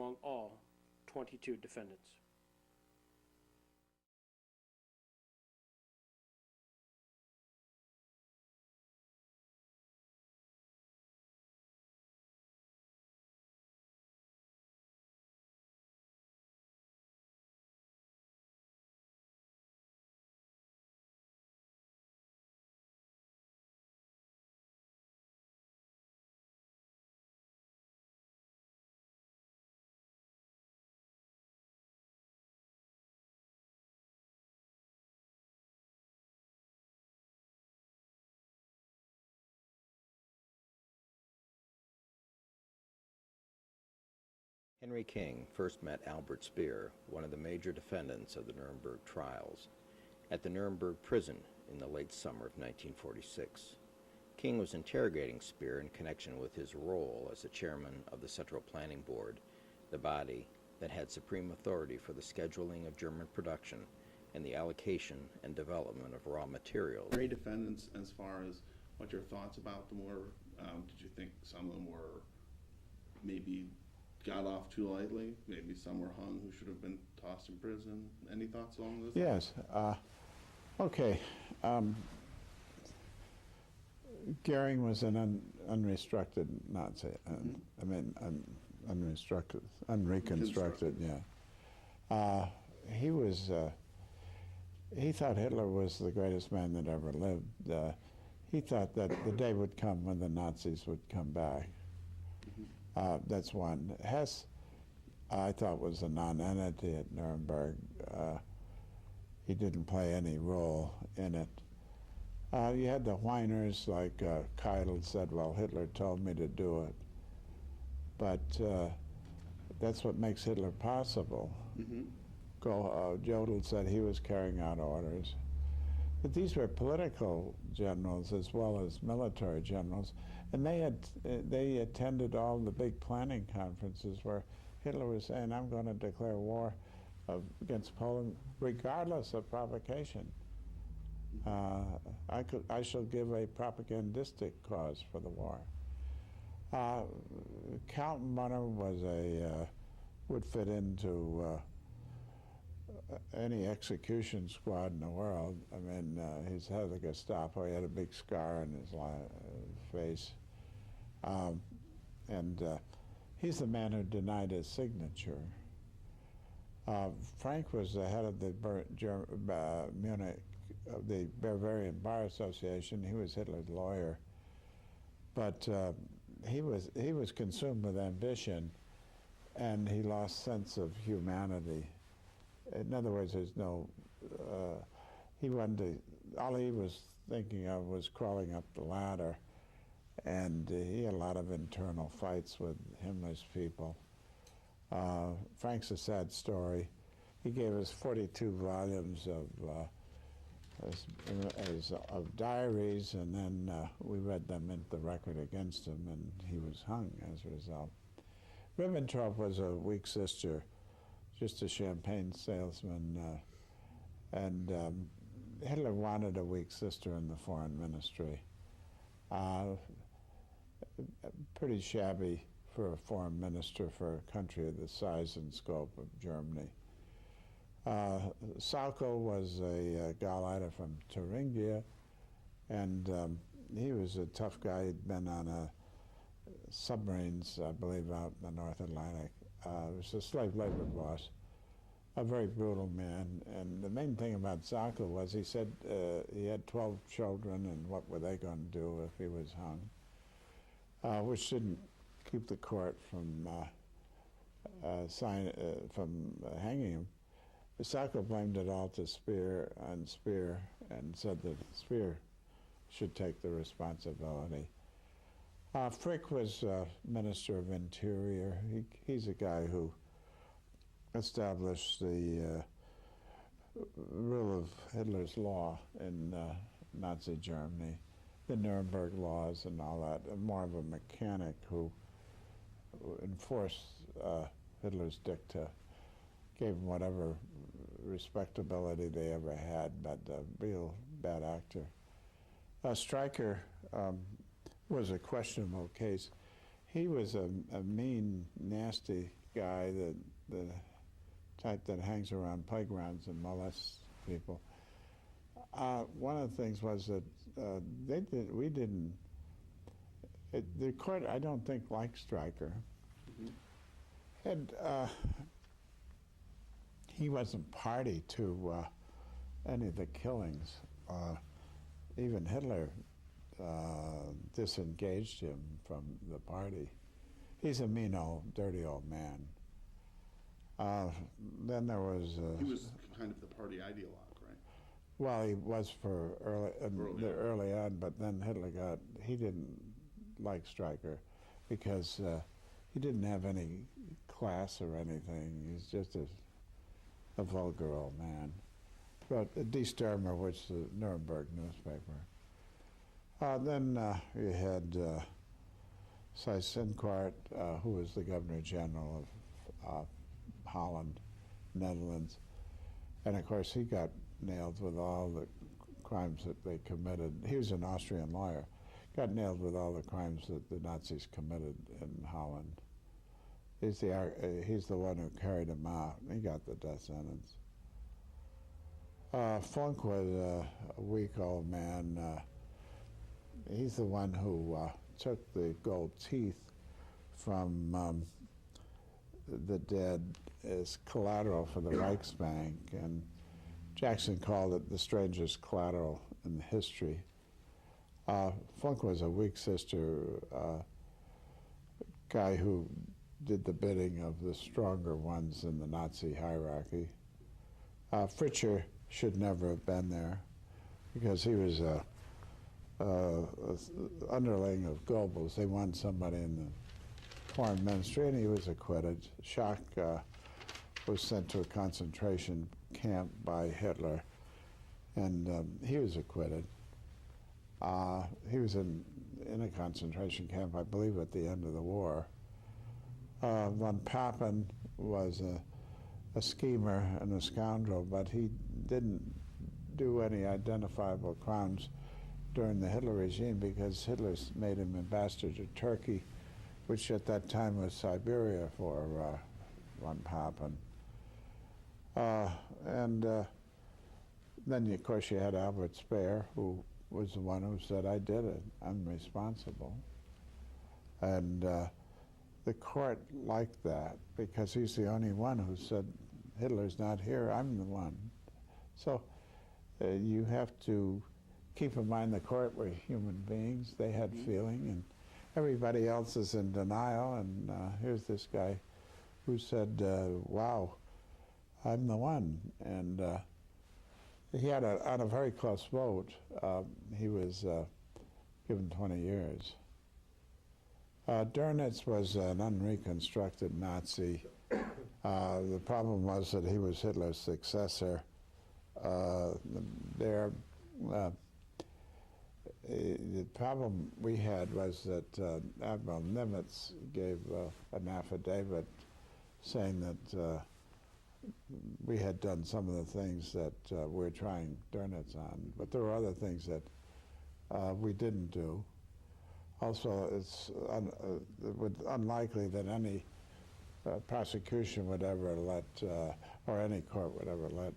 among all 22 defendants. Henry King first met Albert Speer, one of the major defendants of the Nuremberg trials, at the Nuremberg prison in the late summer of 1946. King was interrogating Speer in connection with his role as the chairman of the Central Planning Board, the body that had supreme authority for the scheduling of German production and the allocation and development of raw materials. Great defendants, as far as what your thoughts about them were. Did you think some of them were maybe got off too lightly? Maybe some were hung who should have been tossed in prison? Any thoughts along those lines? Yes. Okay. Goering was an unrestricted Nazi. I mean, unreconstructed, yeah. He was, he thought Hitler was the greatest man that ever lived. He thought that the day would come when the Nazis would come back. That's one. Hess, I thought, was a non-entity at Nuremberg. He didn't play any role in it. You had the whiners like Keitel said, well, Hitler told me to do it. But that's what makes Hitler possible. Jodl said he was carrying out orders. But these were political generals as well as military generals, and they attended all the big planning conferences where Hitler was saying, I'm going to declare war against Poland regardless of provocation. I shall give a propagandistic cause for the war. Kaltenbrunner was would fit into any execution squad in the world. I mean, he's head of the Gestapo. He had a big scar on his face. He's the man who denied his signature. Frank was the head of the Munich, of the Bavarian Bar Association. He was Hitler's lawyer. But he was consumed with ambition, and he lost sense of humanity. In other words, there's no, all he was thinking of was crawling up the ladder, and he had a lot of internal fights with Himmler's people. Frank's a sad story. He gave us 42 volumes of diaries, and then we read them into the record against him, and he was hung as a result. Ribbentrop was a weak sister, just a champagne salesman, and Hitler wanted a weak sister in the foreign ministry. Pretty shabby for a foreign minister for a country of the size and scope of Germany. Sauckel was a Gauleiter from Thuringia, and he was a tough guy. He'd been on submarines, I believe, out in the North Atlantic. He was a slave labor boss, a very brutal man. And the main thing about Sauckel was he said he had 12 children, and what were they going to do if he was hung, which didn't keep the court from hanging him. Sauckel blamed it all to Speer, and said that Speer should take the responsibility. Frick was Minister of Interior. He's a guy who established the rule of Hitler's law in Nazi Germany, the Nuremberg laws and all that, and more of a mechanic who enforced Hitler's dicta, gave them whatever respectability they ever had, but a real bad actor. Stryker was a questionable case. He was a mean, nasty guy, the type that hangs around playgrounds and molests people. One of the things was that the court, I don't think, liked Stryker. And he wasn't party to any of the killings. Even Hitler disengaged him from the party. He's a mean old, dirty old man. Then there was... he was kind of the party ideologue, right? Well, he was for early on, but then Hitler he didn't like Stryker because he didn't have any class or anything. He's just a vulgar old man. But Die Stürmer, which is the Nuremberg newspaper. Then you had Seyss-Inquart, who was the Governor General of Holland, Netherlands. And of course, he got nailed with all the crimes that they committed. He was an Austrian lawyer. Got nailed with all the crimes that the Nazis committed in Holland. He's the one who carried him out. He got the death sentence. Funk was a weak old man. He's the one who took the gold teeth from the dead as collateral for the Reichsbank, and Jackson called it the strangest collateral in history. Funk was a weak sister guy who did the bidding of the stronger ones in the Nazi hierarchy. Fritzsche should never have been there because he was a underling of Goebbels. They wanted somebody in the foreign ministry, and he was acquitted. Schack was sent to a concentration camp by Hitler, and he was acquitted. He was in a concentration camp, I believe, at the end of the war. Von Papen was a schemer and a scoundrel, but he didn't do any identifiable crimes during the Hitler regime because Hitler made him ambassador to Turkey, which at that time was Siberia for von Papen. Then, of course, you had Albert Speer, who was the one who said, I did it, I'm responsible. And the court liked that because he's the only one who said, Hitler's not here, I'm the one. So you have to keep in mind the court were human beings, they had feeling, and everybody else is in denial, and here's this guy who said, wow, I'm the one. And he had on a very close vote, he was given 20 years. Dönitz was an unreconstructed Nazi. The problem was that he was Hitler's successor. The problem we had was that Admiral Nimitz gave an affidavit saying that we had done some of the things that we're trying Dönitz on, but there were other things that we didn't do. Also, it's unlikely that any prosecution would ever let, or any court would ever let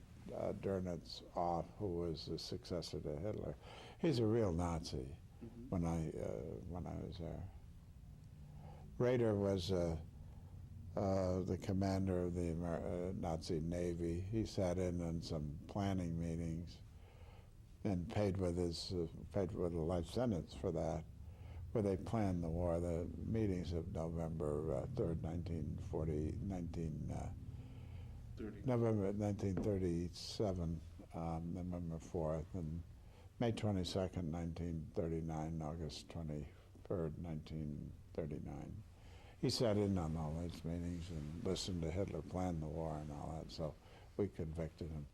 Dönitz off, who was the successor to Hitler. He's a real Nazi when I was there. Rader was the commander of the Nazi Navy. He sat in on some planning meetings and paid with a life sentence for that, where they planned the war. The meetings of November 3rd, November 1937, November 4th, and May 22nd, 1939, August 23rd, 1939. He sat in on all those meetings and listened to Hitler plan the war and all that, so we convicted him.